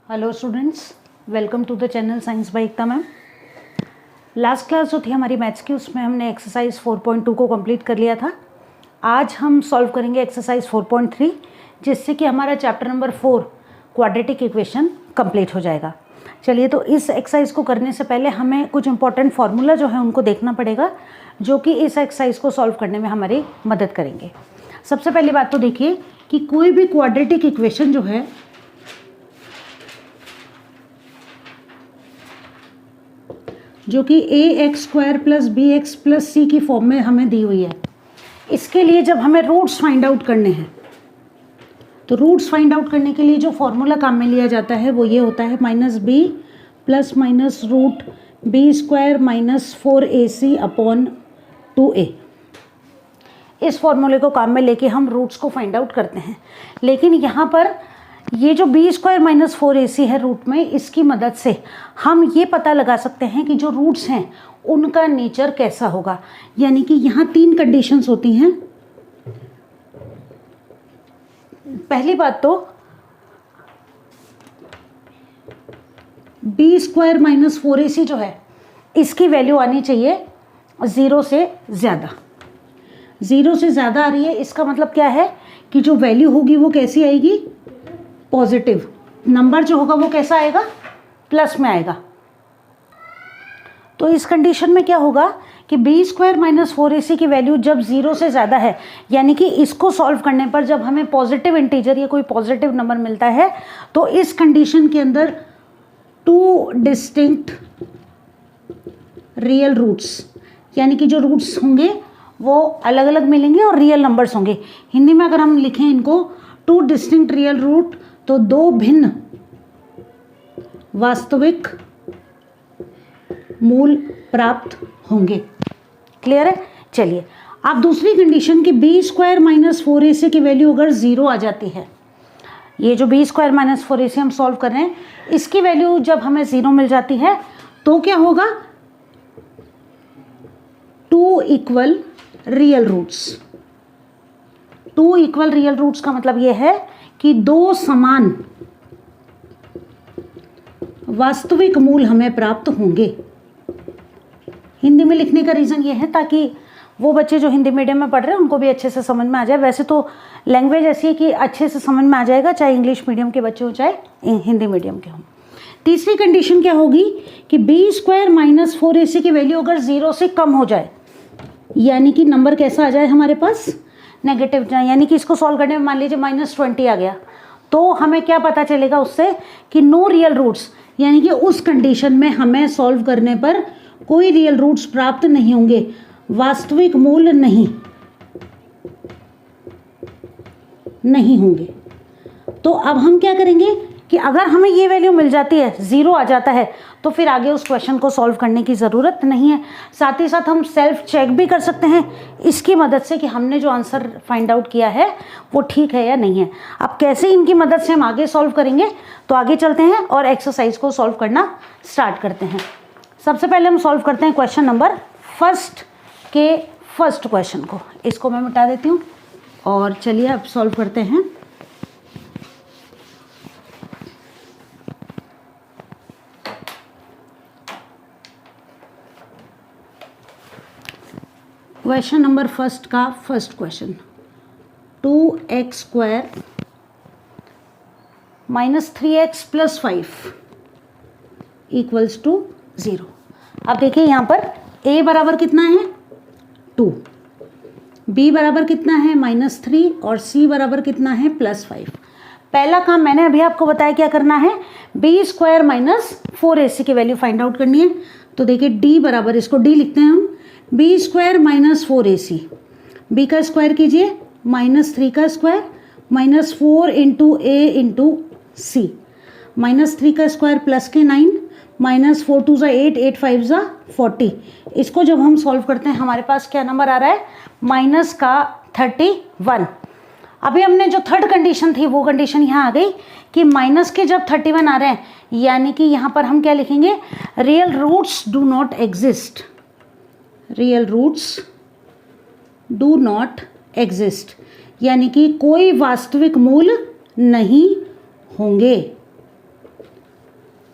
Hello students, welcome to the channel science by Ekta ma'am. Last class जो थी हमारी maths की, उसमें हमने एक्सरसाइज 4.2 को कंप्लीट कर लिया था। आज हम सॉल्व करेंगे एक्सरसाइज 4.3, जिससे कि हमारा chapter number 4 quadratic equation complete हो जाएगा। चलिए, तो इस एक्सरसाइज को करने से पहले हमें कुछ इंपॉर्टेंट फार्मूला जो है उनको देखना पड़ेगा, जो कि इस एक्सरसाइज को सॉल्व करने में हमारी मदद करेंगे। सबसे पहली बात तो देखिए कि कोई भी क्वाड्रेटिक इक्वेशन जो है जो कि ax² + bx + c की फॉर्म में हमें दी हुई है, इसके लिए जब हमें रूट्स फाइंड आउट करने हैं तो रूट्स फाइंड आउट करने के लिए जो फॉर्मूला काम में लिया जाता है वो ये होता है -b ± √b² - 4ac/2a। इस फॉर्मूले को काम में लेके हम रूट्स को फाइंड आउट करते हैं। लेकिन यहाँ पर ये जो b² - 4ac है रूट में, इसकी मदद से हम ये पता लगा सकते हैं कि जो रूट्स हैं उनका नेचर कैसा होगा। यानी कि यहाँ 3 कंडीशंस होती हैं। पहली बात तो b² - 4ac जो है, इसकी वैल्यू आनी चाहिए 0 से ज़्यादा। 0 से ज़्यादा आ रही है, इसका मतलब क्या है कि जो वैल्यू होगी वो कैसी आएगी? पॉजिटिव। नंबर जो होगा वो कैसा आएगा? प्लस में आएगा। तो इस कंडीशन में क्या होगा कि b² - 4ac की वैल्यू जब 0 से ज़्यादा है, यानी कि इसको सॉल्व करने पर जब हमें पॉजिटिव इंटीजर या कोई पॉजिटिव नंबर मिलता है, तो इस कंडीशन के अंदर 2 डिस्टिंक्ट रियल रूट्स, यानी कि जो रूट्स होंगे वो अलग अलग मिलेंगे और रियल नंबर्स होंगे। हिंदी में अगर हम लिखें इनको 2 डिस्टिंक्ट रियल रूट, तो 2 भिन्न वास्तविक मूल प्राप्त होंगे। क्लियर है? चलिए, आप दूसरी कंडीशन की b² - 4ac की वैल्यू अगर 0 आ जाती है, ये जो b² - 4ac हम सॉल्व कर रहे हैं, इसकी वैल्यू जब हमें 0 मिल जाती है तो क्या होगा? 2 equal real roots. 2 equal real roots का मतलब ये है कि 2 समान वास्तविक मूल हमें प्राप्त होंगे। हिंदी में लिखने का रीज़न ये है ताकि वो बच्चे जो हिंदी मीडियम में पढ़ रहे हैं उनको भी अच्छे से समझ में आ जाए। वैसे तो लैंग्वेज ऐसी है कि अच्छे से समझ में आ जाएगा, चाहे इंग्लिश मीडियम के बच्चे हो चाहे हिंदी मीडियम के हों। तीसरी कंडीशन क्या होगी कि b² - 4ac की वैल्यू अगर 0 से कम हो जाए, यानी कि नंबर कैसा आ जाए हमारे पास? नेगेटिव। यानी कि इसको सॉल्व करने में मान लीजिए -20 आ गया, तो हमें क्या पता चलेगा उससे कि नो रियल रूट्स, यानी कि उस कंडीशन में हमें सॉल्व करने पर कोई रियल रूट्स प्राप्त नहीं होंगे, वास्तविक मूल नहीं होंगे। तो अब हम क्या करेंगे कि अगर हमें ये वैल्यू मिल जाती है, 0 आ जाता है, तो फिर आगे उस क्वेश्चन को सॉल्व करने की ज़रूरत नहीं है। साथ ही साथ हम सेल्फ चेक भी कर सकते हैं इसकी मदद से कि हमने जो आंसर फाइंड आउट किया है वो ठीक है या नहीं है। अब कैसे इनकी मदद से हम आगे सॉल्व करेंगे, तो आगे चलते हैं और एक्सरसाइज को सॉल्व करना स्टार्ट करते हैं। सबसे पहले हम सॉल्व करते हैं क्वेश्चन नंबर फर्स्ट क्वेश्चन को। इसको मैं मिटा देती हूँ और चलिए अब सॉल्व करते हैं। क्वेश्चन नंबर फर्स्ट का फर्स्ट क्वेश्चन, 2x² - 3x + 5 = 0। अब देखिए यहाँ पर a बराबर कितना है? 2, b बराबर कितना है? -3, और c बराबर कितना है? +5। पहला काम मैंने अभी आपको बताया क्या करना है, b² - 4ac की वैल्यू फाइंड आउट करनी है। तो देखिए d बराबर, इसको d लिखते हैं हम, b² - 4ac, b का स्क्वायर कीजिए, -3 का स्क्वायर, -4 × a × c, -3 का स्क्वायर प्लस के 9, -4 2 = 8, 8 5 = 40। इसको जब हम सॉल्व करते हैं हमारे पास क्या नंबर आ रहा है? -31। अभी हमने जो थर्ड कंडीशन थी वो कंडीशन यहाँ आ गई कि माइनस के जब 31 आ रहे हैं, यानी कि यहाँ पर हम क्या लिखेंगे? Real roots do not exist. Real roots do not exist, यानी कि कोई वास्तविक मूल नहीं होंगे।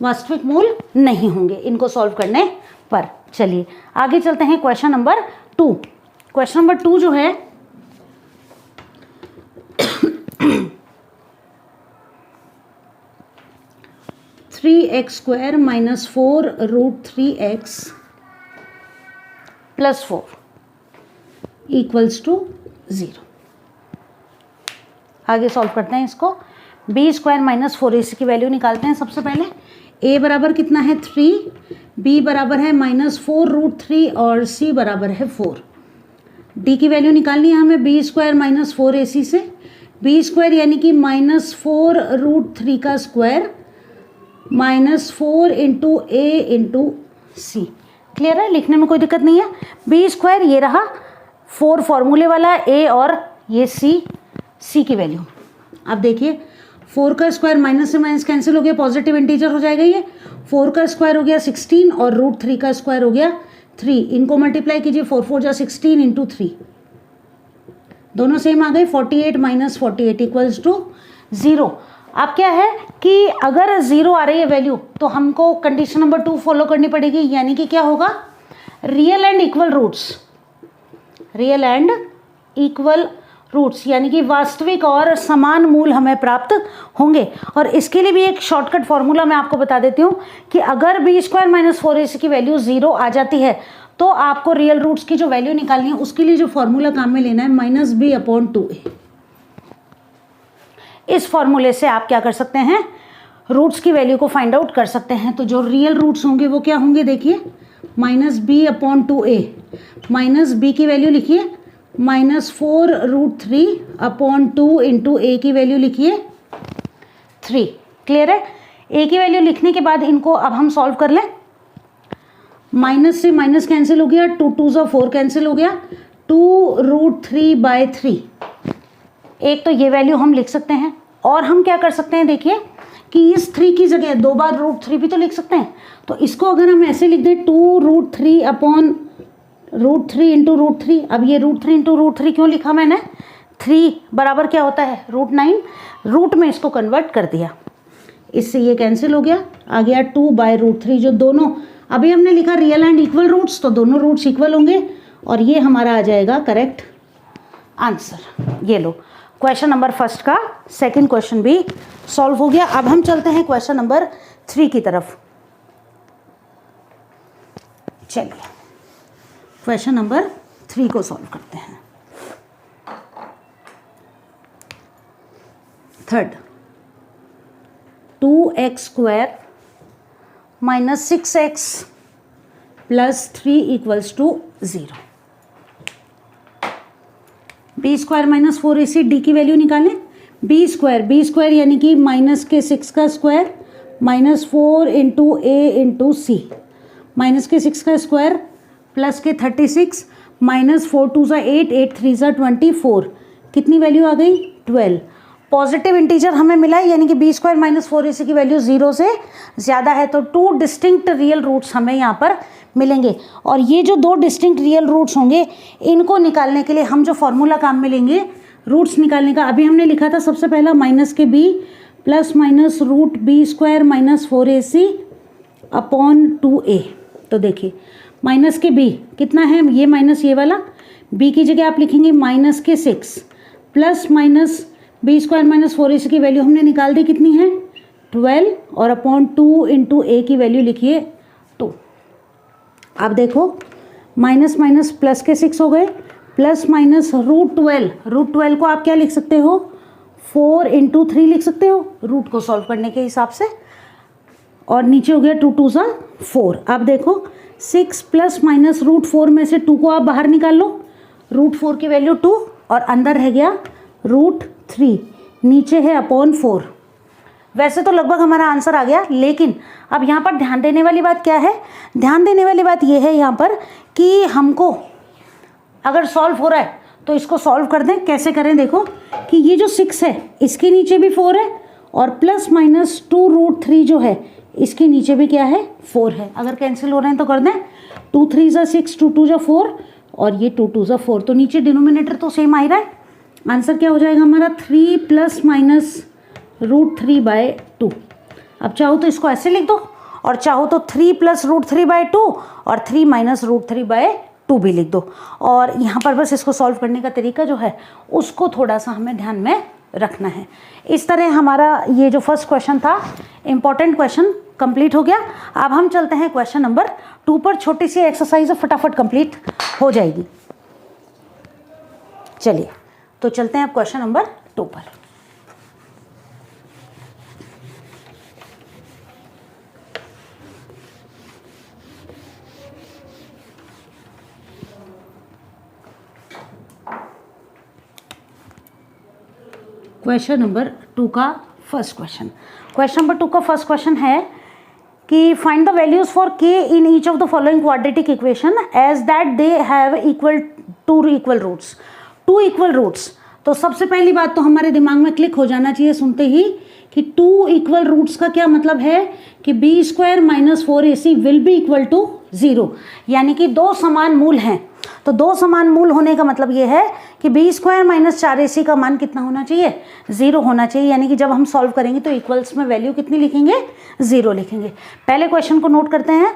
वास्तविक मूल नहीं होंगे इनको सॉल्व करने पर। चलिए आगे चलते हैं क्वेश्चन नंबर 2। क्वेश्चन नंबर 2 जो है 3x² - 4 √3x + 4 = 0। आगे सॉल्व करते हैं इसको। b² - 4ac की वैल्यू निकालते हैं। सबसे पहले a बराबर कितना है 3, b बराबर है -4 √3 और c बराबर है 4। d की वैल्यू निकालनी है हमें b² - 4ac से। b² यानी कि -4 √3 का स्क्वायर -4 × a × c। क्लियर है, लिखने में कोई दिक्कत नहीं है। b² ये रहा 4 फॉर्मूले वाला, a और ये c की वैल्यू। अब देखिए 4 का स्क्वायर माइनस से माइनस कैंसिल हो गया, पॉजिटिव इंटीजर हो जाएगा ये। 4 का स्क्वायर हो गया 16 और √3 का स्क्वायर हो गया 3। इनको मल्टीप्लाई कीजिए, 4 4 जा 16 × 3, दोनों सेम आ गए। 48 - 48 = 0। अब क्या है कि अगर 0 आ रही है वैल्यू तो हमको कंडीशन नंबर 2 फॉलो करनी पड़ेगी, यानी कि क्या होगा, real and equal roots. Real and equal roots यानी कि वास्तविक और समान मूल हमें प्राप्त होंगे। और इसके लिए भी एक शॉर्टकट फॉर्मूला मैं आपको बता देती हूँ कि अगर b² - 4ac की वैल्यू 0 आ जाती है तो आपको रियल रूट्स की जो वैल्यू निकालनी है उसके लिए जो फॉर्मूला काम में लेना है -b/2a। इस फॉर्मूले से आप क्या कर सकते हैं, रूट्स की वैल्यू को फाइंड आउट कर सकते हैं। तो जो रियल रूट्स होंगे वो क्या होंगे, देखिए -b/2a। -b की वैल्यू लिखिए -4 √3/2 × a की वैल्यू लिखिए 3। क्लियर है। a की वैल्यू लिखने के बाद इनको अब हम सॉल्व कर लें। माइनस से माइनस कैंसिल हो गया, 2 2 = 4 कैंसिल हो गया, 2 √3/3। एक तो ये वैल्यू हम लिख सकते हैं, और हम क्या कर सकते हैं, देखिए कि इस 3 की जगह 2 बार √3 भी तो लिख सकते हैं। तो इसको अगर हम ऐसे लिख दें 2 √3/√3 × √3। अब ये √3 × √3 क्यों लिखा मैंने, 3 बराबर क्या होता है √9, रूट में इसको कन्वर्ट कर दिया, इससे ये कैंसिल हो गया, आ गया 2/√3। जो दोनों अभी हमने लिखा रियल एंड इक्वल रूट्स, तो दोनों रूट्स इक्वल होंगे और ये हमारा आ जाएगा करेक्ट आंसर। ये लो, क्वेश्चन नंबर 1 का सेकंड क्वेश्चन भी सॉल्व हो गया। अब हम चलते हैं क्वेश्चन नंबर 3 की तरफ। चलिए क्वेश्चन नंबर 3 को सॉल्व करते हैं। Third, 2x² - 6x + 3 = 0। b² - 4ac d की वैल्यू निकालें। b² यानी कि -6 का स्क्वायर -4 × a × c, -6 का स्क्वायर +36 -4 2 = 8, 8 3 = 24। कितनी वैल्यू आ गई 12। पॉजिटिव इंटीजर हमें मिला है, यानी कि b² - 4ac की वैल्यू 0 से ज़्यादा है, तो 2 डिस्टिंक्ट रियल रूट्स हमें यहाँ पर मिलेंगे। और ये जो 2 डिस्टिंक्ट रियल रूट्स होंगे इनको निकालने के लिए हम जो फॉर्मूला काम में लेंगे रूट्स निकालने का, अभी हमने लिखा था सबसे पहला -b ± √b² - 4ac/2a। तो देखिए -b कितना है, ये माइनस ये वाला, b की जगह आप लिखेंगे -6 प्लस b² - 4ac की वैल्यू हमने निकाल दी, कितनी है 12 और /2 × a की वैल्यू लिखिए 2। अब देखो माइनस माइनस प्लस के 6 हो गए, प्लस माइनस √12 को आप क्या लिख सकते हो 4 × 3 लिख सकते हो रूट को सॉल्व करने के हिसाब से, और नीचे हो गया 2 2 = 4। अब देखो 6 ± √4 में से 2 को आप बाहर निकाल लो, √4 की वैल्यू 2 और अंदर रह गया √3, नीचे है /4। वैसे तो लगभग हमारा आंसर आ गया, लेकिन अब यहाँ पर ध्यान देने वाली बात क्या है, ध्यान देने वाली बात ये है यहाँ पर कि हमको अगर सॉल्व हो रहा है तो इसको सॉल्व कर दें। कैसे करें, देखो कि ये जो 6 है इसके नीचे भी 4 है और +-2 √3 जो है इसके नीचे भी क्या है 4 है। अगर कैंसिल हो रहे हैं तो कर दें, 2 3 = 6, 2 2 = 4 और ये 2 2 = 4, तो नीचे डिनोमिनेटर तो सेम आ ही रहा है। आंसर क्या हो जाएगा हमारा 3 ± √3/2। अब चाहो तो इसको ऐसे लिख दो और चाहो तो 3 + √3/2 और 3 - √3/2 भी लिख दो। और यहाँ पर बस इसको सॉल्व करने का तरीका जो है उसको थोड़ा सा हमें ध्यान में रखना है। इस तरह हमारा ये जो फर्स्ट क्वेश्चन था इम्पॉर्टेंट क्वेश्चन कंप्लीट हो गया। अब हम चलते हैं क्वेश्चन नंबर 2 पर। छोटी सी एक्सरसाइज फटाफट कंप्लीट हो जाएगी। चलिए तो चलते हैं अब क्वेश्चन नंबर 2 पर। क्वेश्चन नंबर 2 का फर्स्ट क्वेश्चन। क्वेश्चन नंबर 2 का फर्स्ट क्वेश्चन है कि find the values for k in each of the following quadratic equation as that they have two equal roots. 2 equal roots, तो सबसे पहली बात तो हमारे दिमाग में क्लिक हो जाना चाहिए सुनते ही कि 2 इक्वल रूट्स का क्या मतलब है कि b² - 4ac will be equal to 0, यानी कि 2 समान मूल हैं। तो 2 समान मूल होने का मतलब ये है कि b² - 4ac का मान कितना होना चाहिए, 0 होना चाहिए। यानी कि जब हम सॉल्व करेंगे तो इक्वल्स में वैल्यू कितनी लिखेंगे, 0 लिखेंगे। पहले क्वेश्चन को नोट करते हैं।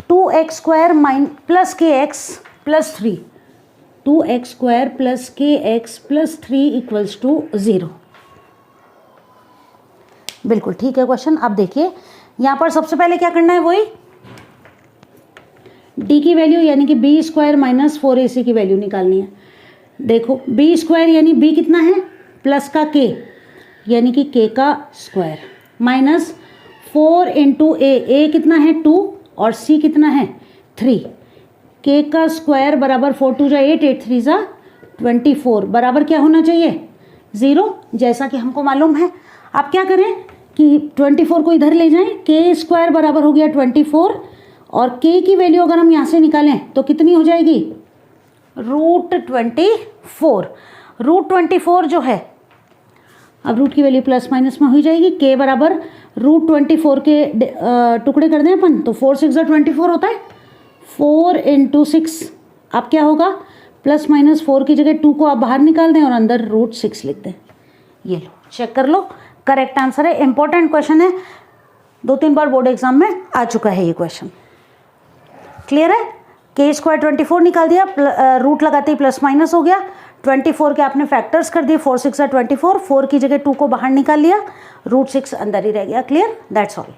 2x² + kx + 3, 2x² + kx + 3 = 0। बिल्कुल ठीक है क्वेश्चन। अब देखिए यहाँ पर सबसे पहले क्या करना है, वही d की वैल्यू यानी कि b² - 4ac की वैल्यू निकालनी है। देखो b² यानी b कितना है, प्लस का k यानी कि k का स्क्वायर माइनस 4 × a कितना है 2 और c कितना है 3। k का स्क्वायर बराबर 4 × 2 = 8, 8 × 3 = 24 बराबर क्या होना चाहिए 0, जैसा कि हमको मालूम है। आप क्या करें कि 24 को इधर ले जाएं, k² बराबर हो गया 24 और k की वैल्यू अगर हम यहाँ से निकालें तो कितनी हो जाएगी √24। √24 जो है, अब रूट की वैल्यू प्लस माइनस में हो जाएगी। k बराबर √24 के टुकड़े कर दें अपन तो 4 × 6 = 24 होता है। 4 × 6 अब क्या होगा, प्लस माइनस 4 की जगह 2 को आप बाहर निकाल दें और अंदर √6 लिख दें। ये लो चेक कर लो, करेक्ट आंसर है। इंपॉर्टेंट क्वेश्चन है, 2-3 बार बोर्ड एग्जाम में आ चुका है ये क्वेश्चन। क्लियर है। k² 24 निकाल दिया, रूट लगाते ही प्लस माइनस हो गया। 24 के आपने फैक्टर्स कर दिए, 4 × 6 = 24, 4 की जगह 2 को बाहर निकाल लिया, √6 अंदर ही रह गया। Clear, that's all.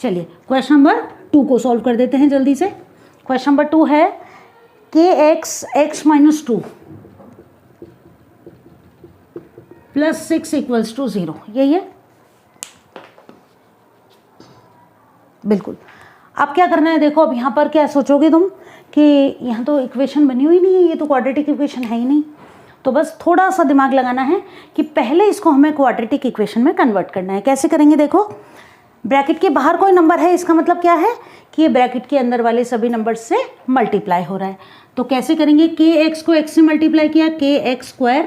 चलिए क्वेश्चन नंबर 2 को सॉल्व कर देते हैं जल्दी से। क्वेश्चन नंबर 2 है kx x - 2 + 6 = 0। यही है बिल्कुल। अब क्या करना है, देखो अब यहाँ पर क्या सोचोगे तुम कि यहाँ तो इक्वेशन बनी हुई नहीं है, ये तो क्वाड्रेटिक इक्वेशन है ही नहीं। तो बस थोड़ा सा दिमाग लगाना है कि पहले इसको हमें क्वाड्रेटिक इक्वेशन में कन्वर्ट करना है। कैसे करेंगे, देखो ब्रैकेट के बाहर कोई नंबर है, इसका मतलब क्या है कि ये ब्रैकेट के अंदर वाले सभी नंबर से मल्टीप्लाई हो रहा है। तो कैसे करेंगे, kx को x से मल्टीप्लाई किया kx²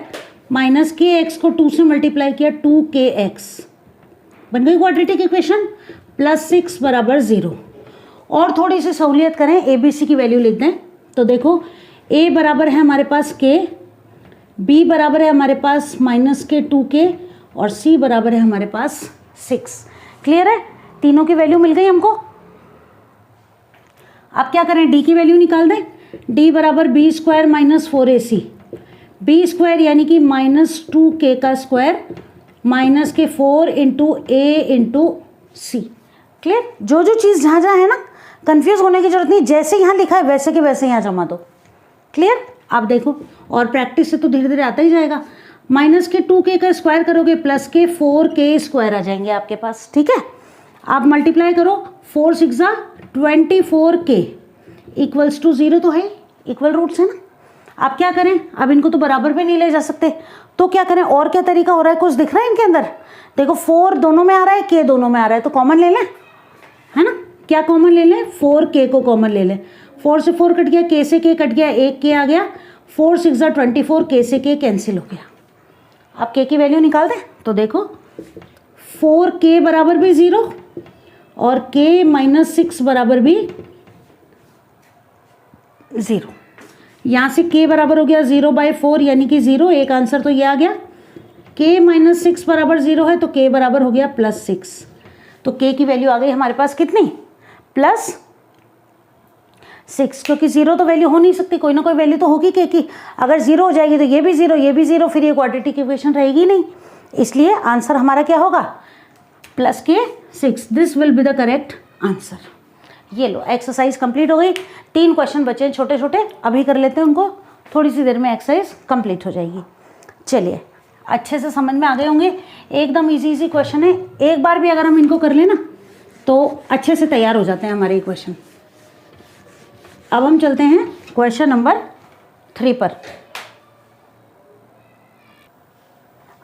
माइनस kx को 2 से मल्टीप्लाई किया 2kx, बन गई क्वाड्रेटिक इक्वेशन। प्लस 6 बराबर 0। और थोड़ी सी सहूलियत करें, ए बी सी की वैल्यू लिख दें। तो देखो a बराबर है हमारे पास k, b बराबर है हमारे पास -k 2k और c बराबर है हमारे पास 6। क्लियर है, तीनों की वैल्यू मिल गई हमको। अब क्या करें, d की वैल्यू निकाल दें। d बराबर b² - 4ac, b² यानी कि -2k का स्क्वायर माइनस के 4 × a × c। क्लियर, जो जो चीज़ जहाँ जहाँ है ना, कंफ्यूज होने की जरूरत नहीं, जैसे यहाँ लिखा है वैसे के वैसे यहाँ जमा दो। क्लियर, आप देखो और प्रैक्टिस से तो धीरे धीरे आता ही जाएगा। -के 2k का स्क्वायर करोगे प्लस के 4k² आ जाएंगे आपके पास। ठीक है, आप मल्टीप्लाई करो, 4 × 6 = 24k = 0 तो है, इक्वल रूट्स है ना। आप क्या करें, अब इनको तो बराबर पे नहीं ले जा सकते, तो क्या करें, और क्या तरीका हो रहा है, कुछ दिख रहा है इनके अंदर। देखो 4 दोनों में आ रहा है, k दोनों में आ रहा है, तो कॉमन ले लें, है ना। क्या कॉमन ले लें, 4k को कॉमन ले लें। 4 से 4 कट गया, k से k कट गया, एक k आ गया, 4 × 6 = 24, k से k कैंसिल हो गया। अब k की वैल्यू निकाल दें तो देखो 4k बराबर भी 0 और k - 6 बराबर भी 0। यहाँ से k बराबर हो गया 0/4 यानी कि 0, एक आंसर तो ये आ गया। k - 6 बराबर 0 है तो k बराबर हो गया +6, तो k की वैल्यू आ गई हमारे पास कितनी प्लस 6, क्योंकि 0 तो वैल्यू हो नहीं सकती, कोई ना कोई वैल्यू तो होगी के की। अगर 0 हो जाएगी तो ये भी 0, ये भी 0, फिर ये क्वाड्रेटिक इक्वेशन रहेगी नहीं। इसलिए आंसर हमारा क्या होगा, प्लस के 6। This will be the correct answer. ये लो, एक्सरसाइज कंप्लीट हो गई। 3 क्वेश्चन बचे हैं छोटे छोटे, अभी कर लेते हैं उनको, थोड़ी सी देर में एक्सरसाइज कंप्लीट हो जाएगी। चलिए, अच्छे से समझ में आ गए होंगे, एकदम इजी क्वेश्चन है। एक बार भी अगर हम इनको कर लें ना तो अच्छे से तैयार हो जाते हैं हमारे ये क्वेश्चन। अब हम चलते हैं क्वेश्चन नंबर 3 पर।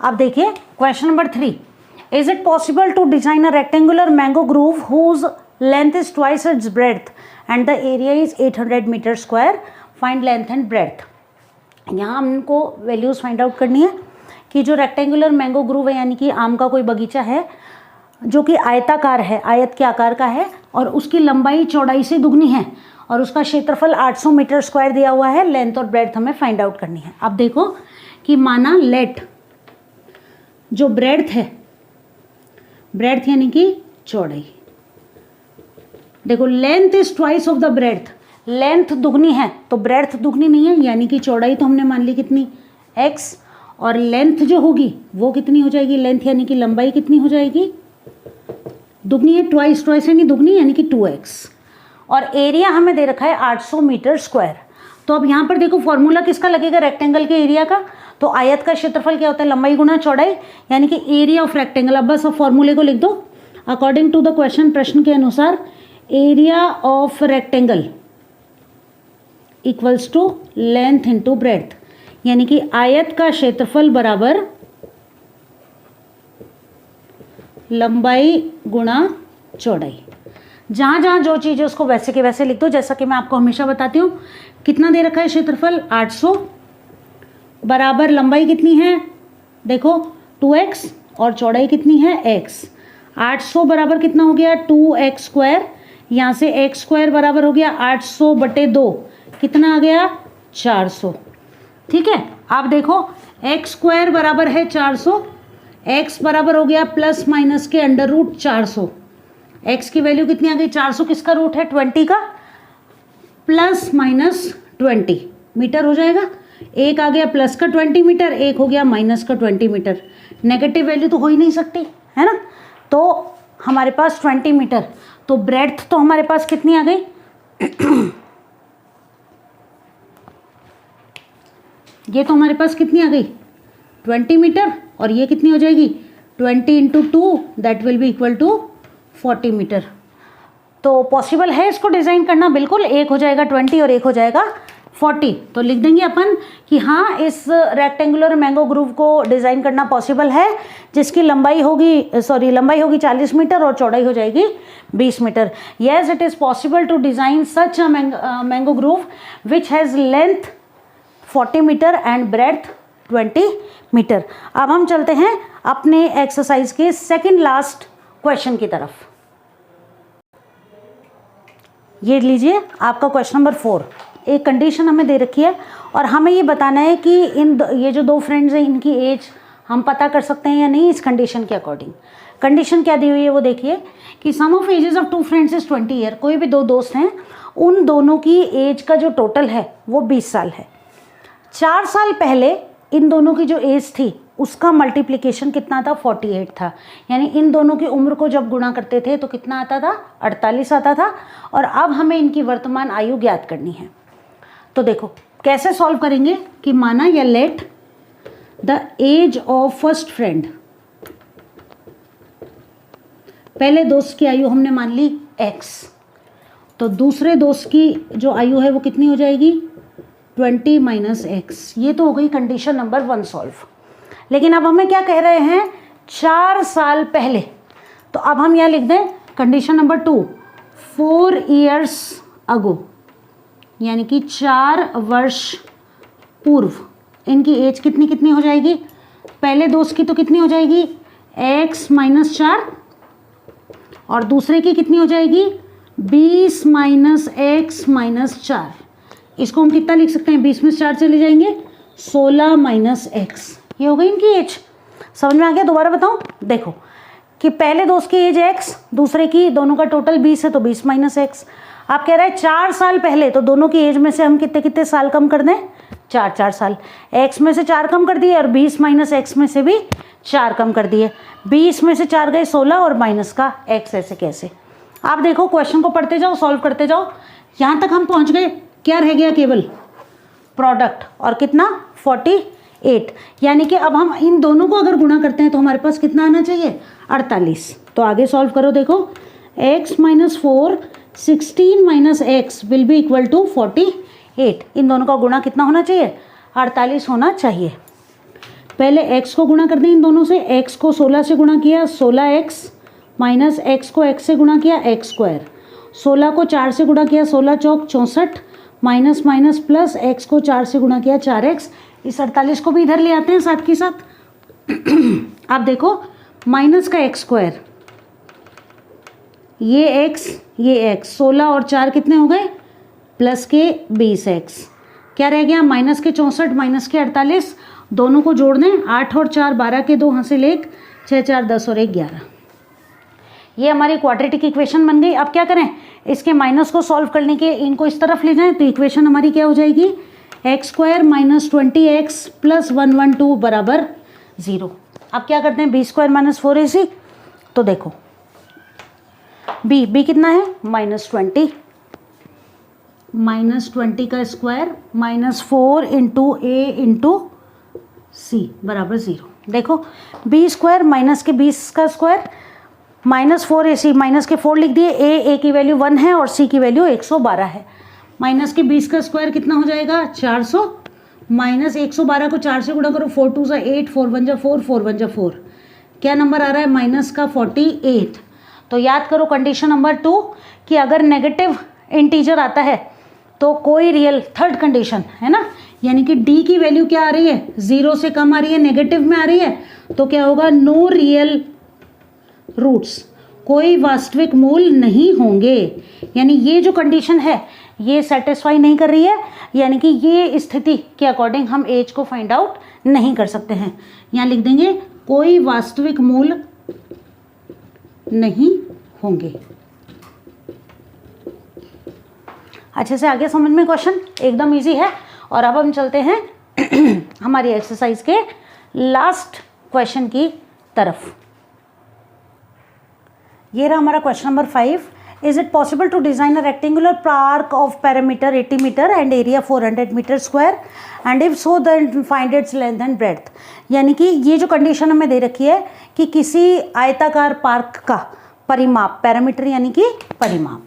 अब देखिए question number 3, is it possible to design a rectangular mango grove whose length is twice its breadth and the area is 800 metre square, find length and breadth. यहाँ हमको वैल्यूज फाइंड आउट करनी है कि जो rectangular mango groove है, यानी कि आम का कोई बगीचा है जो कि आयताकार है, आयत के आकार का है, और उसकी लंबाई चौड़ाई से दुगनी है, और उसका क्षेत्रफल 800 मीटर स्क्वायर दिया हुआ है। लेंथ और ब्रेड्थ हमें फाइंड आउट करनी है। अब देखो कि माना लेट जो ब्रेड्थ है, ब्रेड्थ यानी कि चौड़ाई, देखो length is twice of the breadth, length दुगनी है तो ब्रेड्थ दुगनी नहीं है, यानी कि चौड़ाई तो हमने मान ली कितनी x, और लेंथ जो होगी वो कितनी हो जाएगी, लेंथ यानी कि लंबाई कितनी हो जाएगी, दुगनी है, ट्वाइस, ट्वाइस यानी दुगनी यानी कि 2x, और एरिया हमें दे रखा है 800 मीटर स्क्वायर। तो अब यहाँ पर देखो फॉर्मूला किसका लगेगा, रेक्टेंगल के एरिया का। तो आयत का क्षेत्रफल क्या होता है, लंबाई गुना चौड़ाई, यानी कि एरिया ऑफ रेक्टेंगल। अब बस अब फॉर्मूले को लिख दो, अकॉर्डिंग टू द क्वेश्चन, प्रश्न के अनुसार area of rectangle equals to length into breadth, यानी कि आयत का क्षेत्रफल बराबर लंबाई गुणा चौड़ाई। जहाँ जहाँ जो चीज़ है उसको वैसे के वैसे लिख दो, जैसा कि मैं आपको हमेशा बताती हूँ। कितना दे रखा है क्षेत्रफल, 800, बराबर लंबाई कितनी है, देखो 2x, और चौड़ाई कितनी है x। 800 बराबर कितना हो गया, 2x स्क्वायर, यहाँ से x स्क्वायर बराबर हो गया 800 बटे 2, कितना आ गया 400। ठीक है, आप देखो x स्क्वायर बराबर है 400, x बराबर हो गया प्लस माइनस के अंडर रूट 400। x की वैल्यू कितनी आ गई, 400 किसका रूट है, 20 का, प्लस माइनस 20 मीटर हो जाएगा। एक आ गया प्लस का 20 मीटर, एक हो गया माइनस का 20 मीटर। नेगेटिव वैल्यू तो हो ही नहीं सकती, है ना। तो हमारे पास 20 मीटर, तो ब्रेड्थ तो हमारे पास कितनी आ गई ये तो हमारे पास कितनी आ गई 20 मीटर, और ये कितनी हो जाएगी 20 into 2, that will be equal to 40 metre. तो पॉसिबल है इसको डिज़ाइन करना, बिल्कुल। एक हो जाएगा 20 और एक हो जाएगा 40, तो लिख देंगे अपन कि हाँ इस रेक्टेंगुलर मैंगो ग्रूव को डिज़ाइन करना पॉसिबल है, जिसकी लंबाई होगी 40 मीटर और चौड़ाई हो जाएगी 20 metre. Yes, it is possible to design such a mango grove which has length 40 metre and breadth 20 metre. अब हम चलते हैं अपने एक्सरसाइज के सेकेंड लास्ट क्वेश्चन की तरफ। ये लीजिए आपका क्वेश्चन नंबर 4। एक कंडीशन हमें दे रखी है और हमें ये बताना है कि ये जो दो फ्रेंड्स हैं इनकी एज हम पता कर सकते हैं या नहीं इस कंडीशन के अकॉर्डिंग। कंडीशन क्या दी हुई है वो देखिए कि sum of ages of 2 friends is 20 year. कोई भी 2 दोस्त हैं, उन दोनों की एज का जो टोटल है वो 20 साल है। 4 साल पहले इन दोनों की जो एज थी उसका मल्टीप्लिकेशन कितना था 48 था। यानी इन दोनों की उम्र को जब गुणा करते थे तो कितना आता था 48 आता था। और अब हमें इनकी वर्तमान आयु ज्ञात करनी है। तो देखो कैसे सॉल्व करेंगे कि माना या let the age of first friend, पहले दोस्त की आयु हमने मान ली x, तो दूसरे दोस्त की जो आयु है वो कितनी हो जाएगी 20 माइनस x। ये तो हो गई कंडीशन नंबर 1 सॉल्व। लेकिन अब हमें क्या कह रहे हैं 4 साल पहले, तो अब हम यहाँ लिख दें कंडीशन नंबर 2 4 ईयर्स अगो, यानी कि 4 वर्ष पूर्व इनकी एज कितनी कितनी हो जाएगी। पहले दोस्त की तो कितनी हो जाएगी x माइनस 4 और दूसरे की कितनी हो जाएगी 20 माइनस x माइनस 4। इसको हम कितना लिख सकते हैं 20 में 4 चले जाएंगे 16 माइनस x। ये हो गई इनकी एज। समझ में आ गया? दोबारा बताऊं, देखो कि पहले दोस्त की एज x, दूसरे की, दोनों का टोटल 20 है तो 20 माइनस एक्स। आप कह रहे हैं 4 साल पहले, तो दोनों की एज में से हम कितने कितने साल कम कर दें, 4 साल। x में से 4 कम कर दिए और 20 माइनस एक्स में से भी 4 कम कर दिए। 20 में से 4 गए 16 और माइनस का x, ऐसे कैसे। आप देखो क्वेश्चन को पढ़ते जाओ, सॉल्व करते जाओ, यहाँ तक हम पहुँच गए। क्या रह गया, केवल प्रोडक्ट, और कितना 48। यानी कि अब हम इन दोनों को अगर गुणा करते हैं तो हमारे पास कितना आना चाहिए, 48। तो आगे सॉल्व करो, देखो x minus 4 16 minus x will be equal to 48। इन दोनों का गुणा कितना होना चाहिए, 48 होना चाहिए। पहले x को गुणा कर दें इन दोनों से, x को 16 से गुणा किया 16x, माइनस x को x से गुणा किया x स्क्वायर, 16 को 4 से गुणा किया 16 चौक 64, माइनस माइनस प्लस x को 4 से गुणा किया 4x। इस 48 को भी इधर ले आते हैं साथ के साथ। आप देखो माइनस का x स्क्वायर, ये x, ये x, 16 और 4 कितने हो गए, प्लस के 20x। क्या रह गया, माइनस के 64 माइनस के 48, दोनों को जोड़ दें, 8 और 4 12 के 2 हासिल 1, 6 4 10 और 1 11। ये हमारी क्वाड्रेटिक इक्वेशन बन गई। अब क्या करें, इसके माइनस को सॉल्व करने के इनको इस तरफ ले जाएं तो इक्वेशन हमारी क्या हो जाएगी, x square minus 20x plus 112 बराबर 0। अब क्या करते हैं, बी स्क्वायर माइनस 4ac, तो देखो बी कितना है, -20, -20 का स्क्वायर माइनस 4 इंटू ए इंटू सी बराबर 0। देखो बी स्क्वायर माइनस के 20 का स्क्वायर माइनस 4ac, माइनस के 4 लिख दिए, ए की वैल्यू 1 है और सी की वैल्यू 112 है। माइनस के 20 का स्क्वायर कितना हो जाएगा, 400, माइनस 112 को 4 से गुणा करो, 4 2 सा 8, 4 1 जा 4, 4 1 जा 4, क्या नंबर आ रहा है, माइनस का 48। तो याद करो कंडीशन नंबर 2 कि अगर नेगेटिव इंटीजर आता है तो कोई रियल, थर्ड कंडीशन है ना, यानी कि डी की वैल्यू क्या आ रही है, 0 से कम आ रही है, नेगेटिव में आ रही है, तो क्या होगा, नो रियल रूट्स, कोई वास्तविक मूल नहीं होंगे। यानी ये जो कंडीशन है ये सेटिस्फाई नहीं कर रही है, यानी कि ये स्थिति के अकॉर्डिंग हम एज को फाइंड आउट नहीं कर सकते हैं। यहाँ लिख देंगे कोई वास्तविक मूल नहीं होंगे। अच्छे से आगे समझ में क्वेश्चन एकदम इजी है। और अब हम चलते हैं हमारी एक्सरसाइज के लास्ट क्वेश्चन की तरफ। ये रहा हमारा question number 5। Is it possible to design a rectangular park of parameter 80 metre and area 400 metre square and if so then find its length and breadth. यानी कि ये जो कंडीशन हमें दे रखी है कि किसी आयताकार पार्क का परिमाप, पैरामीटर यानी कि परिमाप,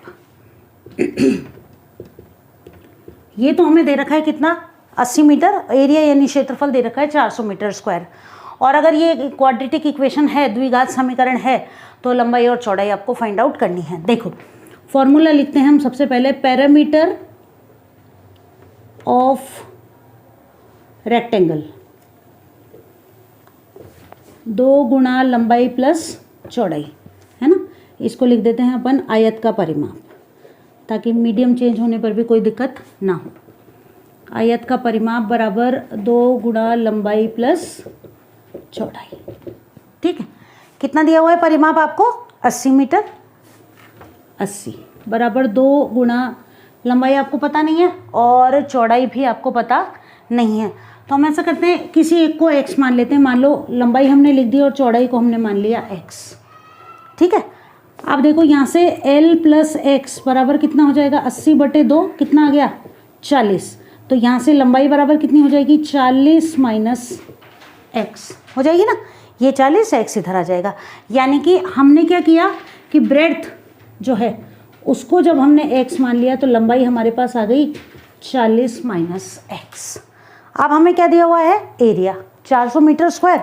ये तो हमें दे रखा है कितना, 80 मीटर, एरिया यानी क्षेत्रफल दे रखा है 400 मीटर स्क्वायर। और अगर ये क्वाड्रेटिक इक्वेशन है, द्विघात समीकरण है, तो लंबाई और चौड़ाई आपको फाइंड आउट करनी है। देखो फॉर्मूला लिखते हैं हम सबसे पहले, पैरामीटर ऑफ रेक्टेंगल 2 गुणा लंबाई प्लस चौड़ाई, है ना। इसको लिख देते हैं अपन आयत का परिमाप, ताकि मीडियम चेंज होने पर भी कोई दिक्कत ना हो। आयत का परिमाप बराबर 2 गुणा लंबाई प्लस चौड़ाई, ठीक है। कितना दिया हुआ है परिमाप आपको, 80 मीटर, 80 बराबर 2 गुणा लंबाई आपको पता नहीं है और चौड़ाई भी आपको पता नहीं है। तो हम ऐसा करते हैं, किसी एक को x मान लेते हैं। मान लो लंबाई हमने लिख दी और चौड़ाई को हमने मान लिया x, ठीक है। आप देखो यहाँ से l प्लस एक्स बराबर कितना हो जाएगा, 80/2 कितना आ गया, 40। तो यहाँ से लंबाई बराबर कितनी हो जाएगी, 40 माइनस एक्स हो जाएगी ना, ये 40, एक्स इधर आ जाएगा। यानी कि हमने क्या किया कि ब्रेड्थ जो है उसको जब हमने एक्स मान लिया तो लंबाई हमारे पास आ गई 40 माइनस एक्स। अब हमें क्या दिया हुआ है, एरिया 400 मीटर स्क्वायर।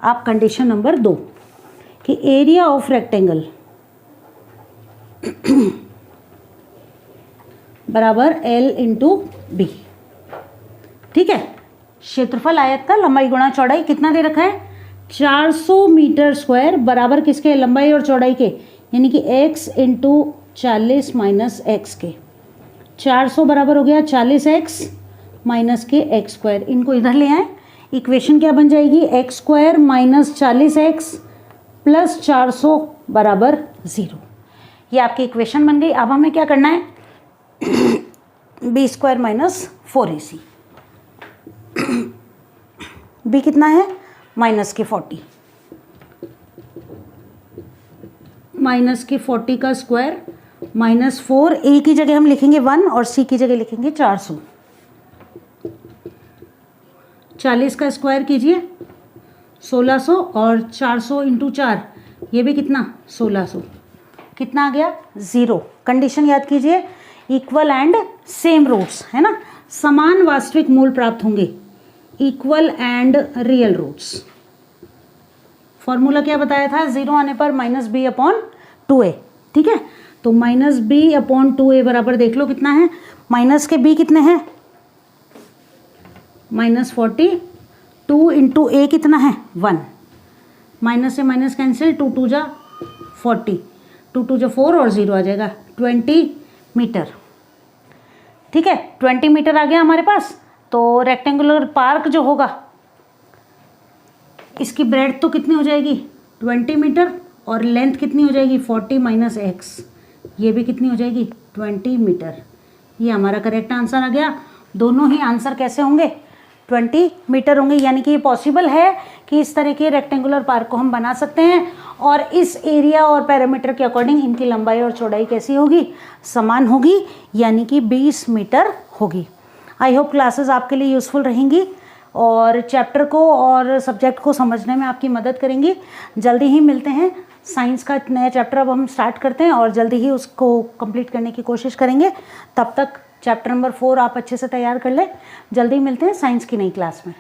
आप कंडीशन नंबर 2 कि एरिया ऑफ रेक्टेंगल बराबर L इंटू बी, ठीक है। क्षेत्रफल आयत का लंबाई गुणा चौड़ाई कितना दे रखा है, 400 मीटर स्क्वायर बराबर किसके, लंबाई और चौड़ाई के, यानी कि x इंटू 40 माइनस एक्स के। 400 बराबर हो गया 40x माइनस के एक्स स्क्वायर। इनको इधर ले आए, इक्वेशन क्या बन जाएगी, x square minus 40x plus 400 बराबर 0। ये आपकी इक्वेशन बन गई। अब हमें क्या करना है, b² माइनस 4ac। b कितना है, माइनस के 40, माइनस के 40 का स्क्वायर माइनस 4, a की जगह हम लिखेंगे 1 और c की जगह लिखेंगे 400। 40 का स्क्वायर कीजिए 1600 और 400 इंटू 4, ये भी कितना 1600, कितना आ गया 0। कंडीशन याद कीजिए, इक्वल एंड सेम रूट्स, है ना, समान वास्तविक मूल प्राप्त होंगे, equal and real roots. Formula क्या बताया था, 0 आने पर माइनस बी अपॉन 2a, ठीक है। तो माइनस बी अपॉन 2a बराबर देख लो कितना है, माइनस के b कितने हैं, माइनस 40, 2 इंटू a कितना है 1, माइनस से माइनस कैंसिल, 2 2 जा 40, 2 2 जा 4 और 0 आ जाएगा 20 मीटर, ठीक है। 20 मीटर आ गया हमारे पास। तो रेक्टेंगुलर पार्क जो होगा इसकी ब्रेड तो कितनी हो जाएगी 20 मीटर और लेंथ कितनी हो जाएगी 40 माइनस एक्स, ये भी कितनी हो जाएगी 20 मीटर। ये हमारा करेक्ट आंसर आ गया। दोनों ही आंसर कैसे होंगे, 20 मीटर होंगे। यानी कि ये पॉसिबल है कि इस तरह के रेक्टेंगुलर पार्क को हम बना सकते हैं और इस एरिया और पैरामीटर के अकॉर्डिंग इनकी लंबाई और चौड़ाई कैसी होगी, समान होगी, यानी कि 20 मीटर होगी। आई होप क्लासेस आपके लिए यूज़फुल रहेंगी और चैप्टर को और सब्जेक्ट को समझने में आपकी मदद करेंगी। जल्दी ही मिलते हैं, साइंस का नया चैप्टर अब हम स्टार्ट करते हैं और जल्दी ही उसको कंप्लीट करने की कोशिश करेंगे। तब तक चैप्टर नंबर 4 आप अच्छे से तैयार कर लें। जल्दी मिलते हैं साइंस की नई क्लास में।